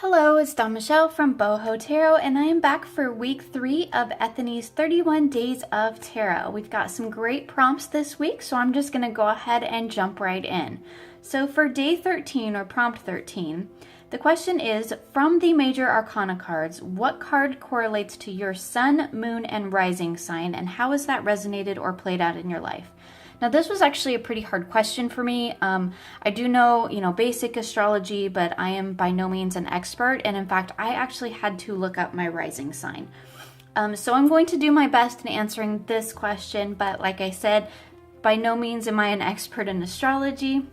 Hello, it's Dawn Michelle from Boho Tarot, and I am back for week 3 of Ethany's 31 Days of Tarot. We've got some great prompts this week, so I'm just going to go ahead and jump right in. So for day 13, or prompt 13, the question is, from the major arcana cards, what card correlates to your sun, moon, and rising sign, and how has that resonated or played out in your life? Now, this was actually a pretty hard question for me. I do know, basic astrology, but I am by no means an expert. And in fact, I actually had to look up my rising sign. So I'm going to do my best in answering this question. But like I said, by no means am I an expert in astrology.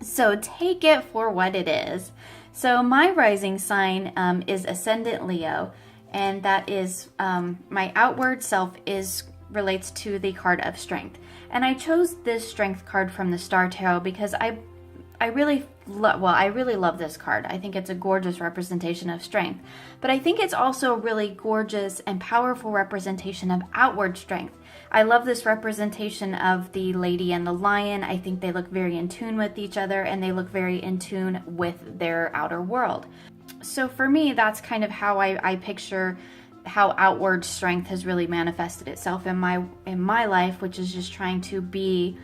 So take it for what it is. So my rising sign is Ascendant Leo. And that is my outward self relates to the card of strength. And I chose this strength card from the Star Tarot because I really love this card. I think it's a gorgeous representation of strength. But I think it's also a really gorgeous and powerful representation of outward strength. I love this representation of the lady and the lion. I think they look very in tune with each other, and they look very in tune with their outer world. So for me, that's kind of how I picture how outward strength has really manifested itself in my life, which is just trying to be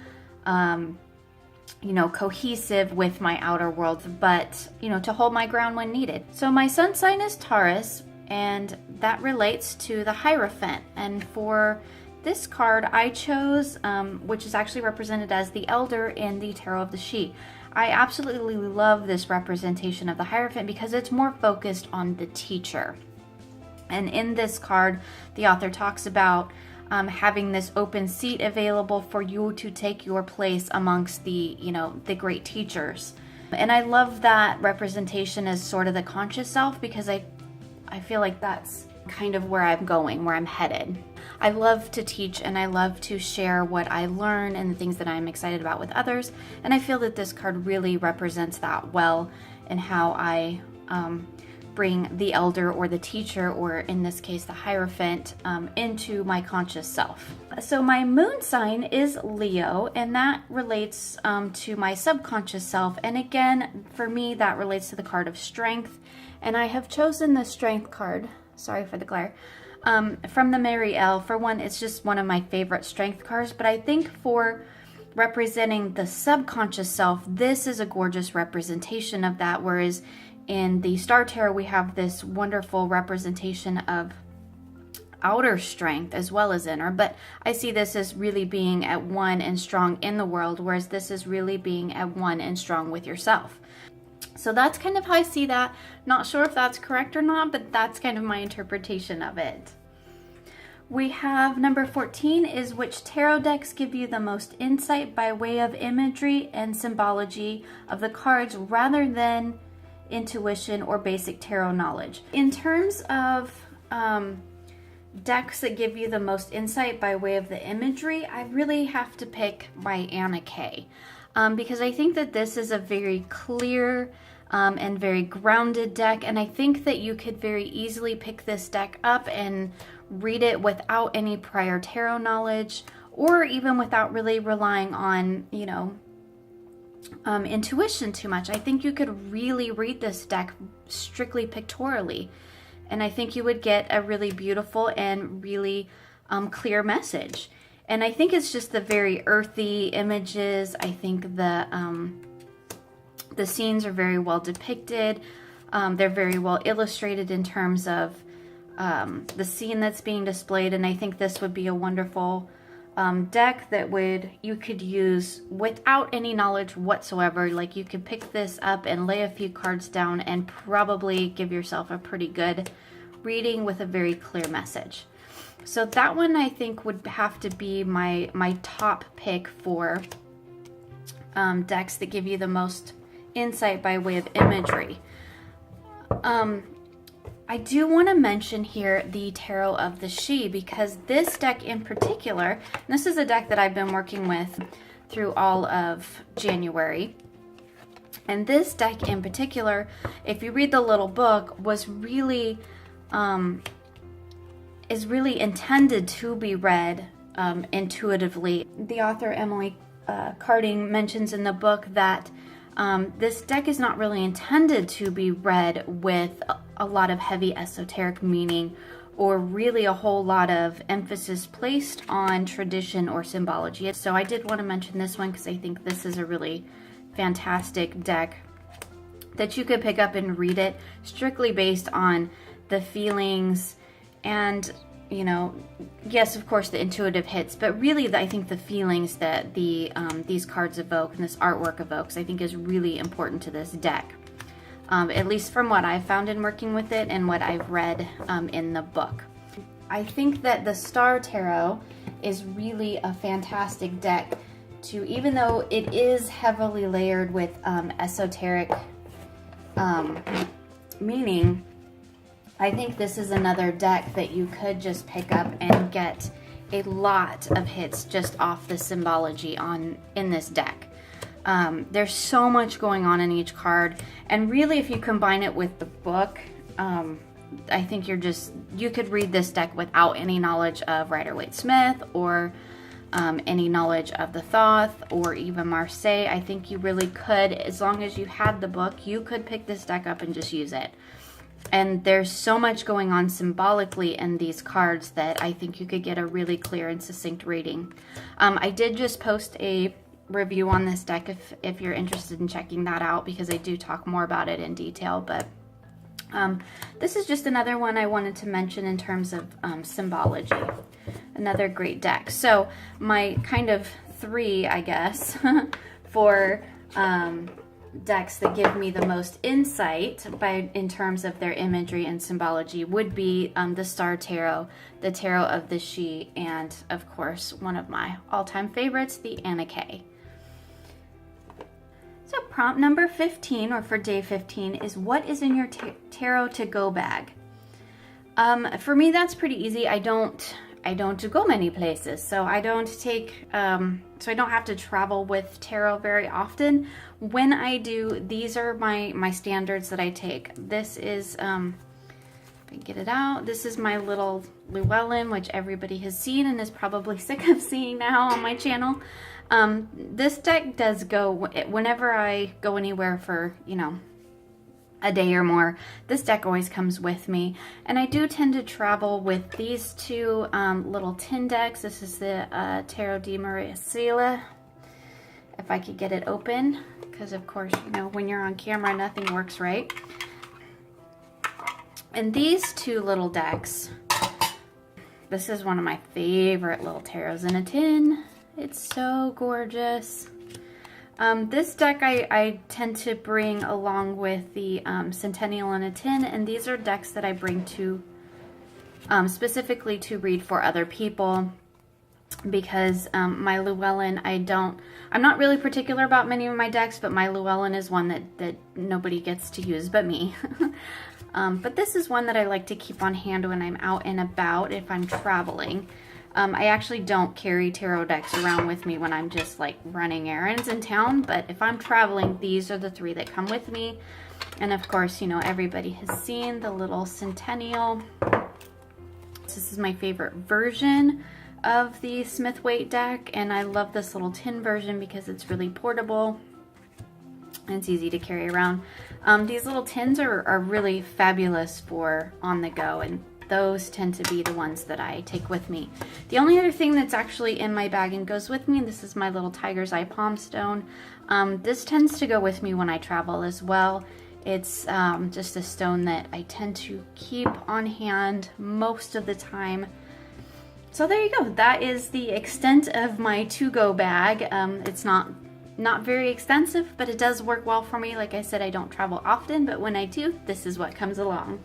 cohesive with my outer world, but to hold my ground when needed. So my sun sign is Taurus, and that relates to the Hierophant. And for this card I chose, which is actually represented as the Elder in the Tarot of the She. I absolutely love this representation of the Hierophant because it's more focused on the teacher. And in this card, the author talks about having this open seat available for you to take your place amongst the great teachers. And I love that representation as sort of the conscious self, because I feel like that's kind of where I'm going, where I'm headed. I love to teach, and I love to share what I learn and the things that I'm excited about with others. And I feel that this card really represents that well, in how I bring the elder or the teacher, or in this case the Hierophant, into my conscious self. So my moon sign is Leo, and that relates to my subconscious self. And again, for me, that relates to the card of strength. And I have chosen the strength card, sorry for the glare, from the Marielle. For one, it's just one of my favorite strength cards, but I think for representing the subconscious self, this is a gorgeous representation of that, whereas in the Star Tarot, we have this wonderful representation of outer strength as well as inner, but I see this as really being at one and strong in the world, whereas this is really being at one and strong with yourself. So that's kind of how I see that. Not sure if that's correct or not, but that's kind of my interpretation of it. We have number 14 is, which tarot decks give you the most insight by way of imagery and symbology of the cards rather than intuition or basic tarot knowledge. In terms of decks that give you the most insight by way of the imagery, I really have to pick by Anna Kay, because I think that this is a very clear and very grounded deck, and I think that you could very easily pick this deck up and read it without any prior tarot knowledge, or even without really relying on intuition too much. I think you could really read this deck strictly pictorially, and I think you would get a really beautiful and really clear message. And I think it's just the very earthy images. I think the scenes are very well depicted. They're very well illustrated in terms of the scene that's being displayed, and I think this would be a wonderful deck that you could use without any knowledge whatsoever. Like, you could pick this up and lay a few cards down and probably give yourself a pretty good reading with a very clear message. So that one I think would have to be my top pick for decks that give you the most insight by way of imagery. I do want to mention here the Tarot of the She, because this deck in particular, and this is a deck that I've been working with through all of January, and this deck in particular, if you read the little book, was really is really intended to be read intuitively. The author Emily Carding mentions in the book that This deck is not really intended to be read with a lot of heavy esoteric meaning or really a whole lot of emphasis placed on tradition or symbology. So I did want to mention this one because I think this is a really fantastic deck that you could pick up and read it strictly based on the feelings and, you know, yes, of course, the intuitive hits, but really I think the feelings that these cards evoke and this artwork evokes, I think is really important to this deck. At least from what I've found in working with it and what I've read in the book. I think that the Star Tarot is really a fantastic deck to, even though it is heavily layered with esoteric meaning, I think this is another deck that you could just pick up and get a lot of hits just off the symbology in this deck. There's so much going on in each card, and really if you combine it with the book, I think you could read this deck without any knowledge of Rider-Waite-Smith or any knowledge of the Thoth or even Marseille. I think you really could, as long as you had the book, you could pick this deck up and just use it. And there's so much going on symbolically in these cards that I think you could get a really clear and succinct reading. I did just post a review on this deck if you're interested in checking that out, because I do talk more about it in detail, but this is just another one I wanted to mention in terms of symbology. Another great deck. So my kind of three, I guess, for decks that give me the most insight in terms of their imagery and symbology would be the Star Tarot, the Tarot of the She, and of course one of my all-time favorites, the Anna Kay. So prompt number 15, or for day 15, is what is in your tarot to go bag? For me, that's pretty easy. I don't go many places, so I don't take, so I don't have to travel with tarot very often. When I do, these are my standards that I take. This is, if I get it out, this is my little Llewellyn, which everybody has seen and is probably sick of seeing now on my channel. This deck does go, whenever I go anywhere for, you know, a day or more, this deck always comes with me. And I do tend to travel with these two little tin decks. This is the Tarot di Maria Sela. If I could get it open, because of course, you know, when you're on camera, nothing works right. And these two little decks, this is one of my favorite little tarots in a tin. It's so gorgeous. This deck I tend to bring along with the Centennial in a Tin, and these are decks that I bring to specifically to read for other people, because my Llewellyn, I'm not really particular about many of my decks, but my Llewellyn is one that nobody gets to use but me. But this is one that I like to keep on hand when I'm out and about if I'm traveling. I actually don't carry tarot decks around with me when I'm just like running errands in town, but if I'm traveling, these are the three that come with me. And of course, you know, everybody has seen the little Centennial. This is my favorite version of the Smith-Waite deck, and I love this little tin version because it's really portable and it's easy to carry around. These little tins are really fabulous for on the go, and those tend to be the ones that I take with me. The only other thing that's actually in my bag and goes with me, this is my little Tiger's Eye Palm Stone. This tends to go with me when I travel as well. It's just a stone that I tend to keep on hand most of the time. So there you go. That is the extent of my to-go bag. It's not very extensive, but it does work well for me. Like I said, I don't travel often, but when I do, this is what comes along.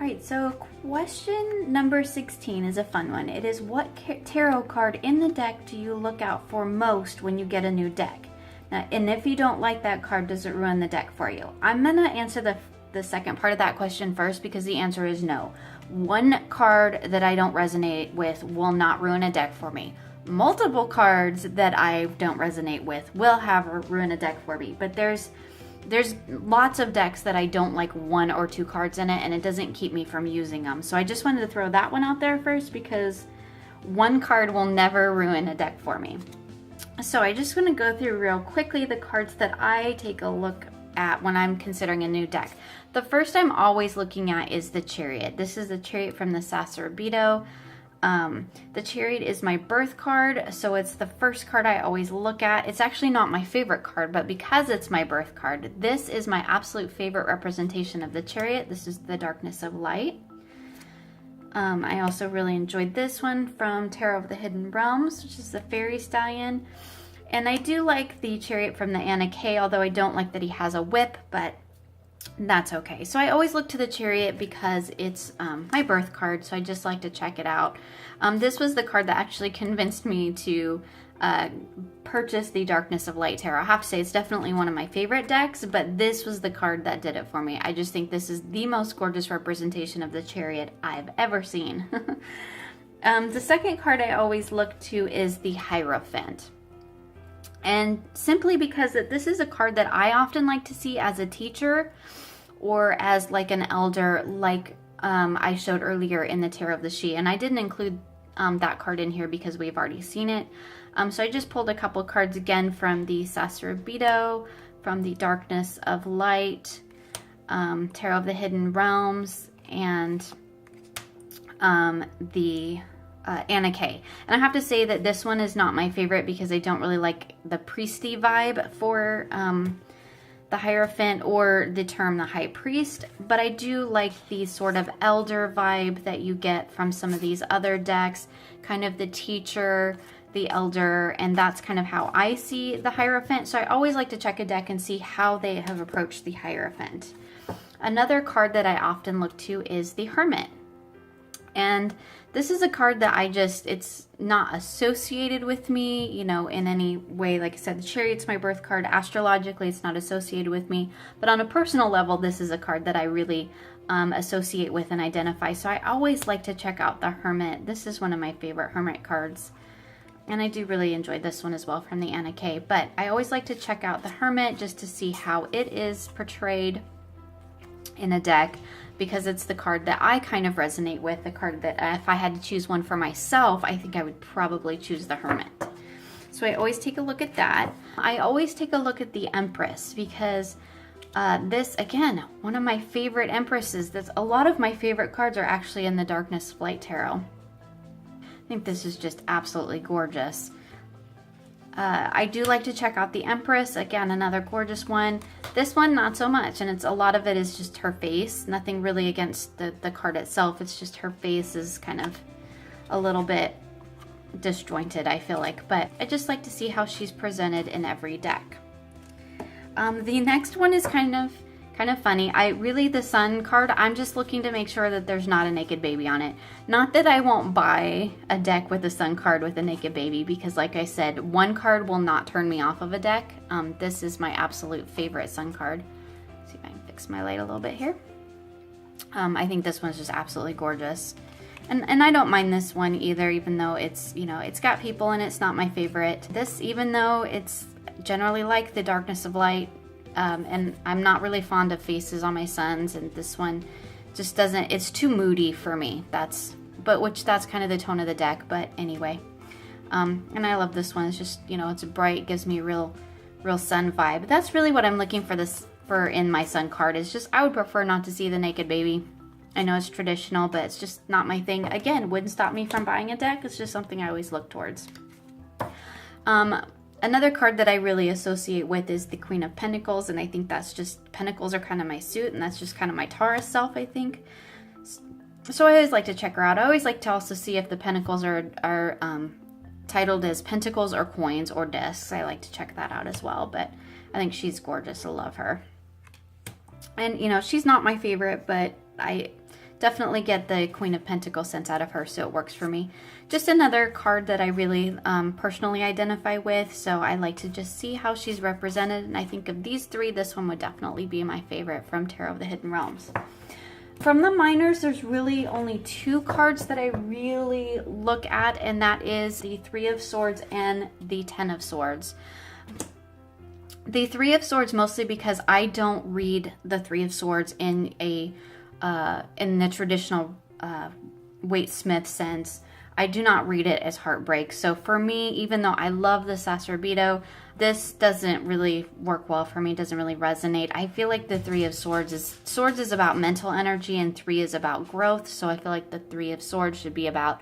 All right, so question number 16 is a fun one. It is, what tarot card in the deck do you look out for most when you get a new deck? Now, and if you don't like that card, does it ruin the deck for you? I'm gonna answer the second part of that question first, because the answer is no. One card that I don't resonate with will not ruin a deck for me. Multiple cards that I don't resonate with will ruin a deck for me, but there's lots of decks that I don't like one or two cards in it, and it doesn't keep me from using them. So I just wanted to throw that one out there first, because one card will never ruin a deck for me. So I just want to go through real quickly the cards that I take a look at when I'm considering a new deck. The first I'm always looking at is the Chariot. This is the Chariot from the Astrological. The Chariot is my birth card, so it's the first card I always look at. It's actually not my favorite card, but because it's my birth card, this is my absolute favorite representation of the Chariot. This is the Darkness of Light. I also really enjoyed this one from Tarot of the Hidden Realms, which is the Fairy Stallion. And I do like the Chariot from the Anna Kay, although I don't like that he has a whip, but that's okay. So I always look to the Chariot because it's my birth card, so I just like to check it out. This was the card that actually convinced me to purchase the Darkness of Light Tarot. I have to say it's definitely one of my favorite decks, but this was the card that did it for me. I just think this is the most gorgeous representation of the Chariot I've ever seen. The second card I always look to is the Hierophant. And simply because this is a card that I often like to see as a teacher or as like an elder, like I showed earlier in the Tarot of the She. And I didn't include that card in here because we've already seen it. So I just pulled a couple cards again from the Sacrobito, from the Darkness of Light, Tarot of the Hidden Realms, and the Anna Kay. And I have to say that this one is not my favorite because I don't really like the priesty vibe for the Hierophant or the term the High Priest, but I do like the sort of elder vibe that you get from some of these other decks, kind of the teacher, the elder, and that's kind of how I see the Hierophant. So I always like to check a deck and see how they have approached the Hierophant. Another card that I often look to is the Hermit. And this is a card that it's not associated with me, you know, in any way. Like I said, the Chariot's my birth card. Astrologically, it's not associated with me. But on a personal level, this is a card that I really associate with and identify. So I always like to check out the Hermit. This is one of my favorite Hermit cards. And I do really enjoy this one as well from the Anna Kay. But I always like to check out the Hermit just to see how it is portrayed in a deck, because it's the card that I kind of resonate with, the card that if I had to choose one for myself, I think I would probably choose the Hermit. So I always take a look at that. I always take a look at the Empress because this, again, one of my favorite Empresses. A lot of my favorite cards are actually in the Darkness of Light Tarot. I think this is just absolutely gorgeous. I do like to check out the Empress. Again, another gorgeous one. This one, not so much. And a lot of it is just her face. Nothing really against the card itself. It's just her face is kind of a little bit disjointed, I feel like. But I just like to see how she's presented in every deck. The next one is kind of funny. The Sun card, I'm just looking to make sure that there's not a naked baby on it. Not that I won't buy a deck with a Sun card with a naked baby, because like I said, one card will not turn me off of a deck. This is my absolute favorite Sun card. Let's see if I can fix my light a little bit here. I think this one's just absolutely gorgeous. And I don't mind this one either, even though it's, you know, it's got people in it. It's not my favorite. This, even though it's generally like the Darkness of Light, and I'm not really fond of faces on my sons, and this one just doesn't, it's too moody for me. That's kind of the tone of the deck, but anyway. And I love this one. It's just, you know, it's bright, gives me real sun vibe. That's really what I'm looking for in my Sun card, is just, I would prefer not to see the naked baby. I know it's traditional, but it's just not my thing. Again, wouldn't stop me from buying a deck. It's just something I always look towards. Another card that I really associate with is the Queen of Pentacles, and I think that's just, Pentacles are kind of my suit, and that's just kind of my Taurus self, I think. So I always like to check her out. I always like to also see if the Pentacles are titled as Pentacles or Coins or Discs. I like to check that out as well, but I think she's gorgeous. I love her. And, you know, she's not my favorite, but I definitely get the Queen of Pentacles sense out of her, so it works for me. Just another card that I really personally identify with, so I like to just see how she's represented, and I think of these three, this one would definitely be my favorite from Tarot of the Hidden Realms. From the minors, there's really only two cards that I really look at, and that is the Three of Swords and the Ten of Swords. The Three of Swords mostly because I don't read the Three of Swords in the traditional Waite Smith sense. I do not read it as heartbreak. So for me, even though I love the Sacerdote, this doesn't really work well for me, doesn't really resonate. I feel like the Three of Swords is about mental energy, and 3 is about growth. So I feel like the Three of Swords should be about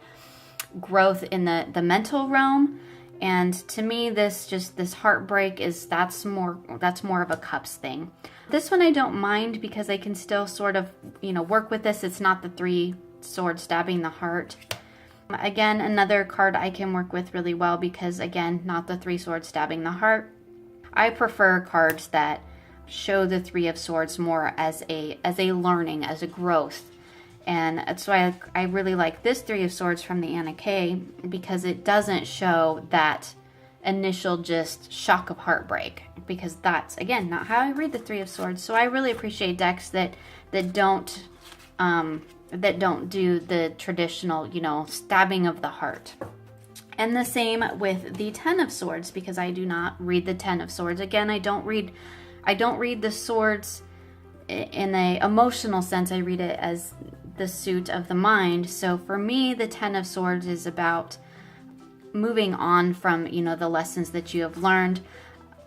growth in the mental realm. And to me, this heartbreak that's more of a Cups thing. This one I don't mind because I can still sort of, work with this. It's not the 3 swords stabbing the heart. Again, another card I can work with really well because, again, not the 3 swords stabbing the heart. I prefer cards that show the 3 of Swords more as a learning, as a growth. And that's why I really like this 3 of Swords from the Anna Kay, because it doesn't show that initial just shock of heartbreak, because that's, again, not how I read the 3 of Swords. So I really appreciate decks that don't do the traditional, stabbing of the heart. And the same with the 10 of Swords, because I do not read the 10 of Swords. Again, I don't read the swords in a emotional sense. I read it as the suit of the mind. So for me, the 10 of Swords is about moving on from, the lessons that you have learned.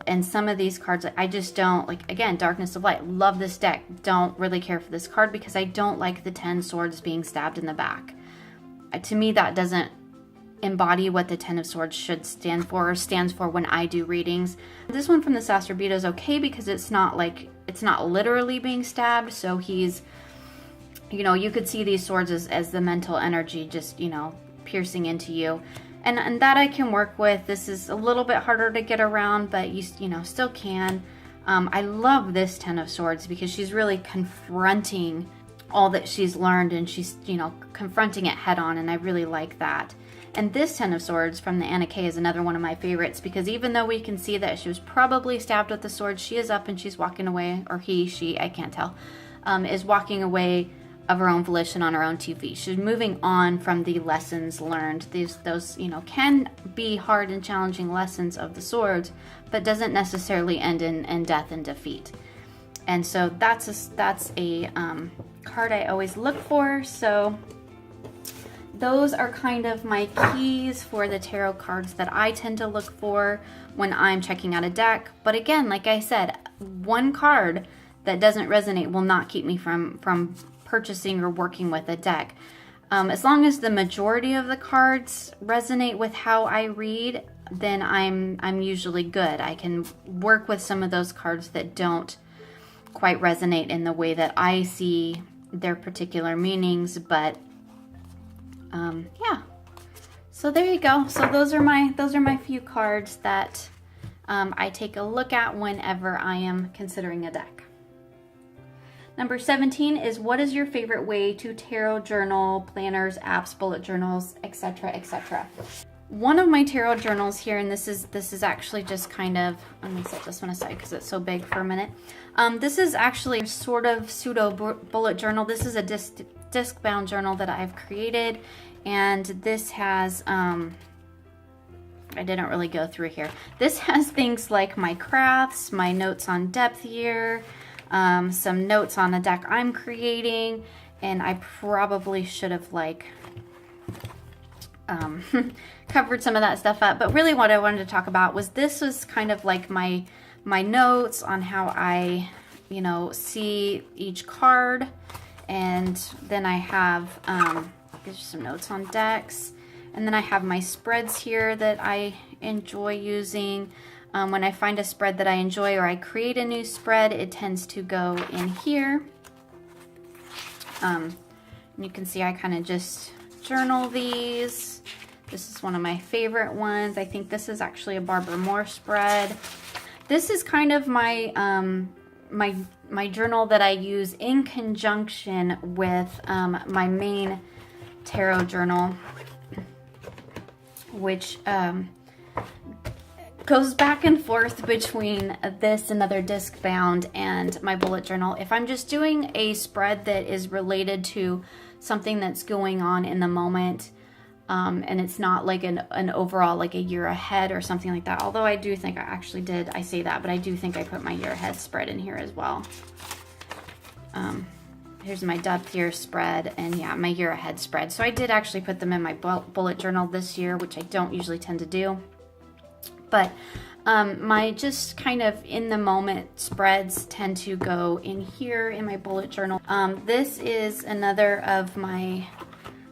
And some of these cards, I just don't like. Again, Darkness of Light, love this deck, don't really care for this card because I don't like the 10 swords being stabbed in the back. To me, that doesn't embody what the 10 of Swords should stand for, or stands for when I do readings. This one from the Sacerdote is okay because it's not literally being stabbed. So he's, you could see these swords as the mental energy just, piercing into you. And that I can work with. This is a little bit harder to get around, but you still can. I love this 10 of Swords because she's really confronting all that she's learned, and she's, confronting it head on, and I really like that. And this 10 of Swords from the Anna Kay is another one of my favorites because even though we can see that she was probably stabbed with the sword, she is up and she's walking away, or he, she, I can't tell, is walking away of her own volition on her own 2 feet. She's moving on from the lessons learned. Those can be hard and challenging lessons of the swords, but doesn't necessarily end in death and defeat. And so that's a card I always look for. So those are kind of my keys for the tarot cards that I tend to look for when I'm checking out a deck. But again, like I said, one card that doesn't resonate will not keep me from purchasing or working with a deck. As long as the majority of the cards resonate with how I read, then I'm usually good. I can work with some of those cards that don't quite resonate in the way that I see their particular meanings, but yeah. So there you go. So those are my few cards that I take a look at whenever I am considering a deck. Number 17 is, what is your favorite way to tarot journal, planners, apps, bullet journals, etc., etc.? One of my tarot journals here, and this is actually just kind of, let me set this one aside because it's so big for a minute. This is actually sort of pseudo bullet journal. This is a disc bound journal that I've created, and this has I didn't really go through here. This has things like my crafts, my notes on depth year, some notes on the deck I'm creating, and I probably should have covered some of that stuff up. But really what I wanted to talk about was this was kind of like my notes on how I, see each card. And then I have, there's some notes on decks. And then I have my spreads here that I enjoy using. When I find a spread that I enjoy or I create a new spread, it tends to go in here. You can see I kind of just journal these. This is one of my favorite ones. I think this is actually a Barbara Moore spread. This is kind of my my journal that I use in conjunction with my main tarot journal, which goes back and forth between this, another disc bound, and my bullet journal. If I'm just doing a spread that is related to something that's going on in the moment, and it's not like an overall, like a year ahead or something like that. Although I do think I say that, but I do think I put my year ahead spread in here as well. Here's my depth year spread, and yeah, my year ahead spread. So I did actually put them in my bullet journal this year, which I don't usually tend to do. But my just kind of in the moment spreads tend to go in here in my bullet journal. This is another of my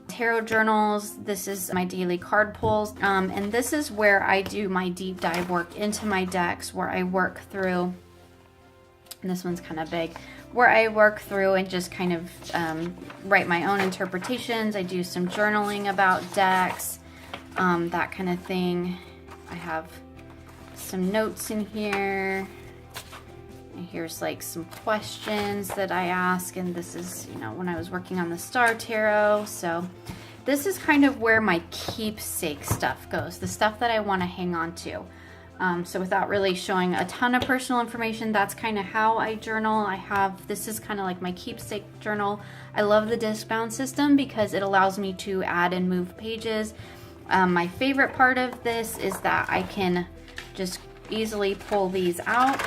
tarot journals. This is my daily card pulls. And this is where I do my deep dive work into my decks, where I work through, and this one's kind of big, where I work through and just kind of write my own interpretations. I do some journaling about decks, that kind of thing. I have some notes in here. And here's like some questions that I ask, and this is, you know, when I was working on the Star Tarot. So this is kind of where my keepsake stuff goes, the stuff that I want to hang on to. So without really showing a ton of personal information, that's kind of how I journal. This is kind of like my keepsake journal. I love the disc bound system because it allows me to add and move pages. My favorite part of this is that I can just easily pull these out,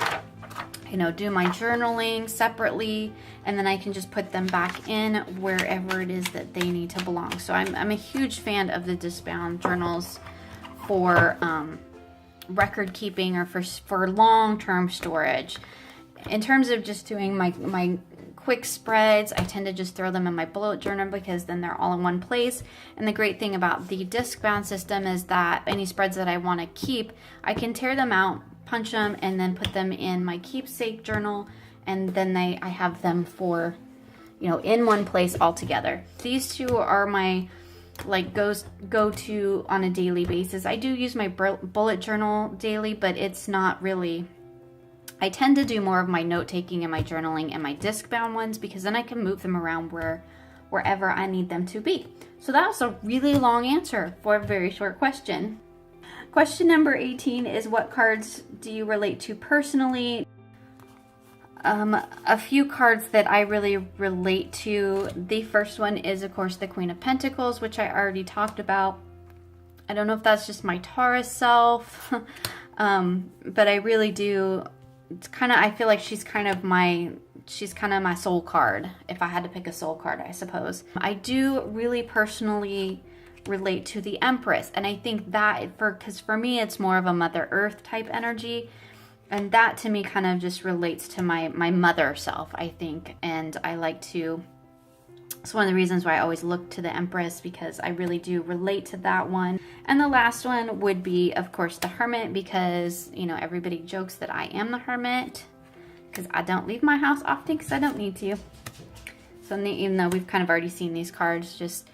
you know, do my journaling separately, and then I can just put them back in wherever it is that they need to belong. So I'm a huge fan of the disc bound journals for record keeping or for long-term storage. In terms of just doing my quick spreads, I tend to just throw them in my bullet journal because then they're all in one place. And the great thing about the disc bound system is that any spreads that I want to keep, I can tear them out, punch them, and then put them in my keepsake journal, and then I have them for, you know, in one place all together. These two are my like go to on a daily basis. I do use my bullet journal daily, but it's not really, I tend to do more of my note taking and my journaling and my disc bound ones because then I can move them around wherever I need them to be. So that was a really long answer for a very short question. Question number 18 is, what cards do you relate to personally? A few cards that I really relate to. The first one is, of course, the Queen of Pentacles, which I already talked about. I don't know if that's just my Taurus self, but I really do. It's kind of, I feel like she's kind of my soul card, if I had to pick a soul card, I suppose. I do really personally relate to the Empress, and I think that because for me it's more of a Mother Earth type energy, and that to me kind of just relates to my mother self, I think. And I like to, it's one of the reasons why I always look to the Empress, because I really do relate to that one. And the last one would be, of course, the Hermit, because, you know, everybody jokes that I am the Hermit because I don't leave my house often because I don't need to. So even though we've kind of already seen these cards, just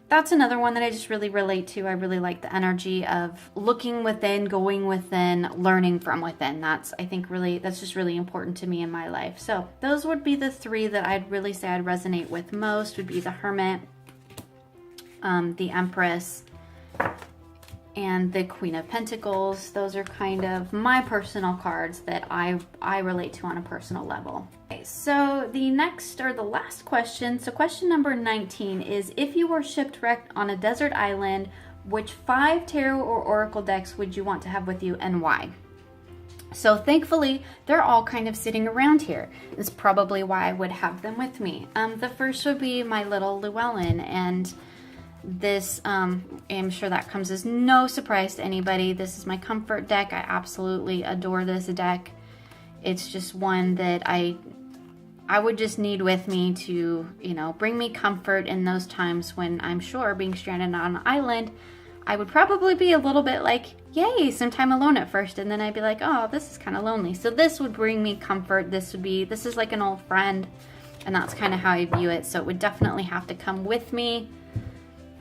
that's another one that I just really relate to. I really like the energy of looking within, going within, learning from within. That's, I think, really, that's just really important to me in my life. So those would be the three that I'd really say I'd resonate with most, would be the Hermit, the Empress, and the Queen of Pentacles. Those are kind of my personal cards that I relate to on a personal level. Okay, so the next, or the last question, so question number 19 is, if you were shipwrecked on a desert island, which 5 tarot or oracle decks would you want to have with you and why? So thankfully, they're all kind of sitting around here. That's probably why I would have them with me. The first would be my little Llewellyn, and this, I'm sure that comes as no surprise to anybody. This is my comfort deck. I absolutely adore this deck. It's just one that I would just need with me to, you know, bring me comfort in those times when I'm sure being stranded on an island, I would probably be a little bit like, yay, some time alone at first, and then I'd be like, oh, this is kind of lonely. So this would bring me comfort. This is like an old friend, and that's kind of how I view it. So it would definitely have to come with me.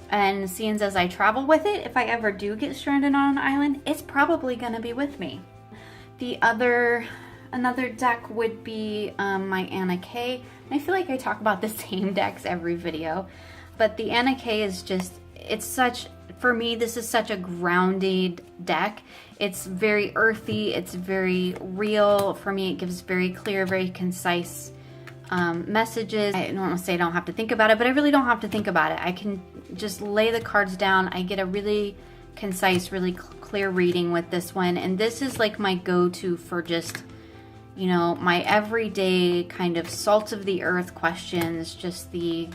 And seeing as I travel with it, if I ever do get stranded on an island, it's probably gonna be with me. Another deck would be my Anna K. And I feel like I talk about the same decks every video, but the Anna K is just, for me, this is such a grounded deck. It's very earthy, it's very real. For me, it gives very clear, very concise messages. I don't want to say I don't have to think about it, but I really don't have to think about it. I can just lay the cards down. I get a really concise, really clear reading with this one, and this is like my go-to for just you know, my everyday kind of salt of the earth questions, just the,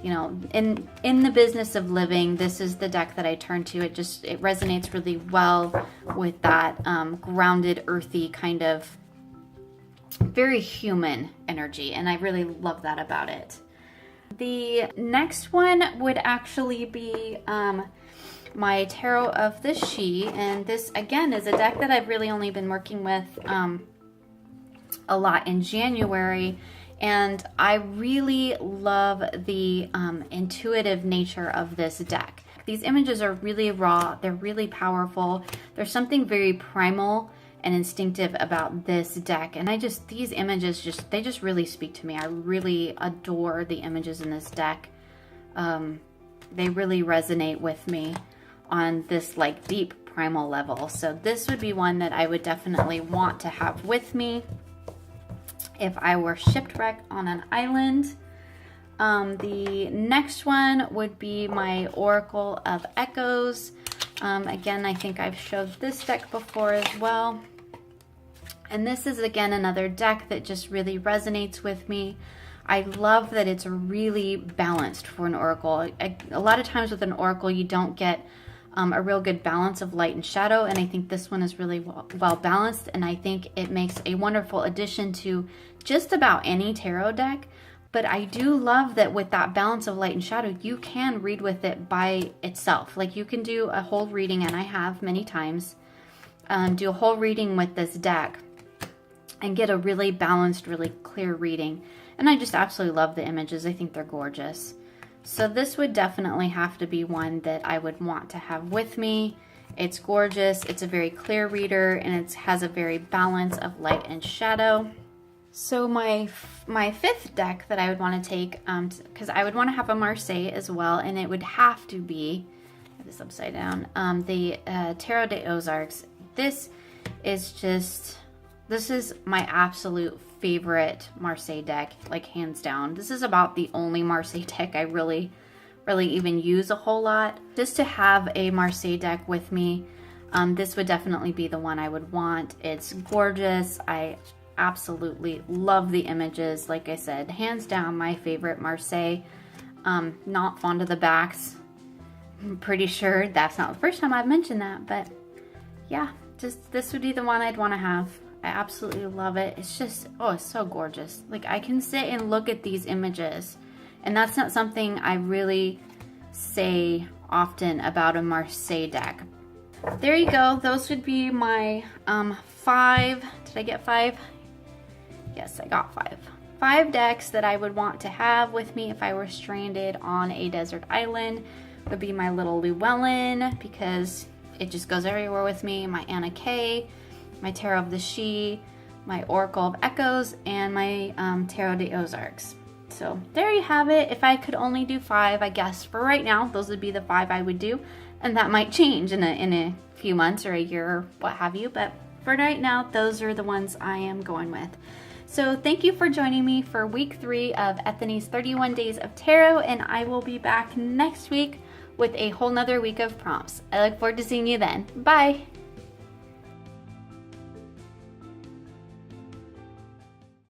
you know, in the business of living, this is the deck that I turn to. It resonates really well with that grounded, earthy kind of very human energy, and I really love that about it. The next one would actually be my Tarot of the She, and this again is a deck that I've really only been working with a lot in January, and I really love the intuitive nature of this deck. These images are really raw, they're really powerful, there's something very primal and instinctive about this deck, and these images they just really speak to me. I really adore the images in this deck. They really resonate with me on this like deep primal level. So this would be one that I would definitely want to have with me if I were shipwrecked on an island. The next one would be my Oracle of Echoes. Again, I think I've showed this deck before as well. And this is again another deck that just really resonates with me. I love that it's really balanced for an oracle. A lot of times with an oracle, you don't get a real good balance of light and shadow, and I think this one is really well balanced, and I think it makes a wonderful addition to just about any tarot deck. But I do love that with that balance of light and shadow, you can read with it by itself. Like you can do a whole reading, and I have many times, do a whole reading with this deck and get a really balanced, really clear reading. And I just absolutely love the images. I think they're gorgeous. So this would definitely have to be one that I would want to have with me. It's gorgeous, it's a very clear reader, and it has a very balance of light and shadow. So my fifth deck that I would want to take, because I would want to have a Marseille as well, and it would have to be, I have this upside down, the Tarot des Ozarks. This is my absolute favorite Marseille deck, like hands down. This is about the only Marseille deck I really even use a whole lot. Just to have a Marseille deck with me, this would definitely be the one I would want. It's gorgeous. I absolutely love the images. Like I said, hands down my favorite Marseille. Not fond of the backs. I'm pretty sure that's not the first time I've mentioned that, but yeah, just this would be the one I'd want to have. I absolutely love it. It's just, oh, it's so gorgeous. Like I can sit and look at these images, and that's not something I really say often about a Marseille deck. There you go. Those would be my 5. Did I get 5? Yes, I got 5. 5 decks that I would want to have with me if I were stranded on a desert island. Would be my little Llewellyn, because it just goes everywhere with me. My Anna Kay, my Tarot of the She, my Oracle of Echoes, and my Tarot des Ozarks. So there you have it. If I could only do 5, I guess for right now, those would be the 5 I would do. And that might change in a few months or a year or what have you. But for right now, those are the ones I am going with. So thank you for joining me for week 3 of Ethany's 31 Days of Tarot. And I will be back next week with a whole nother week of prompts. I look forward to seeing you then. Bye.